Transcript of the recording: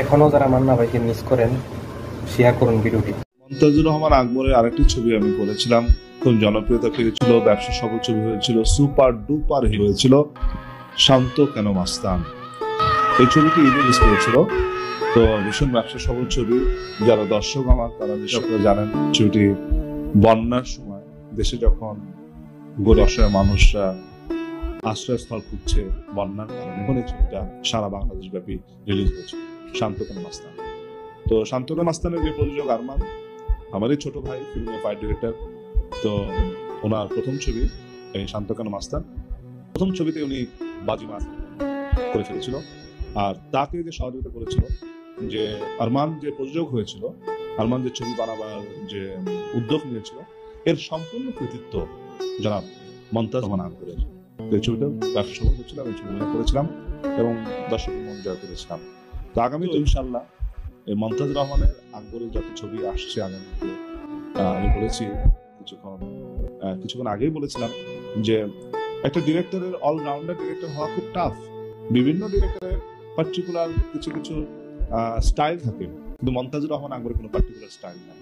এখনো যারা মান্না ভাইকে মিস করেন শেয়ার করুন ভিডিওটি। মন্তাজুর রহমান আকবরের আরেকটি ছবি আমি করেছিলাম, খুব জনপ্রিয়তা পেয়েছিল, ব্যবসা সফল ছবি হয়েছিল, সুপার ডুপার হিট হয়েছিল, শান্ত কেন মাস্তান। এই ছবিটি রিলিজ করেছিল, তো ভীষণ ব্যবসা সফল ছবি। যারা দর্শক আমার তারা নিশ্চয়ই জানেন, ছবিটি বন্যার সময় দেশে যখন গরিব অসহায় মানুষরা আশ্রয়স্থল খুঁজছে বন্যার কারণে, ছবিটা সারা বাংলাদেশ ব্যাপী রিলিজ হয়েছে, শান্ত কেন মাস্তান। তো শান্ত কেন মাস্তানের যে প্রযোজক আরমান, আমারই ছোট ভাই, ফিল্মের ফাইট ডিরেক্টর। তো ওনার প্রথম ছবি এই শান্ত কেন মাস্তান, প্রথম ছবিতে উনি বাজিমাত করে ফেলেছিল। আর তাকে যে সহযোগিতা করেছিল, যে আরমান যে প্রযোজক হয়েছিল, আরমান যে ছবি বানাবার যে উদ্যোগ নিয়েছিল, এর সম্পূর্ণ কৃতিত্ব জনাব মন্তাজ রহমান আকবরের। এই ছবিটা ব্যবসা সফল হয়েছিল, আমি ছবি করেছিলাম এবং দর্শকের মন জয় করেছিলাম। তো আগামী ইনশাল্লাহ এই মন্তাজ রহমানের আকবরের যত ছবি আসছে আগামীতে, আমি বলেছি কিছুক্ষণ আগেই বলেছিলাম যে একটা ডিরেক্টরের অলরাউন্ডার ডিরেক্টর হওয়া খুব টাফ। বিভিন্ন ডিরেক্টরের পার্টিকুলার কিছু স্টাইল থাকে, কিন্তু মন্তাজুর রহমান আকবরের কোনো পার্টিকুলার স্টাইল নাই।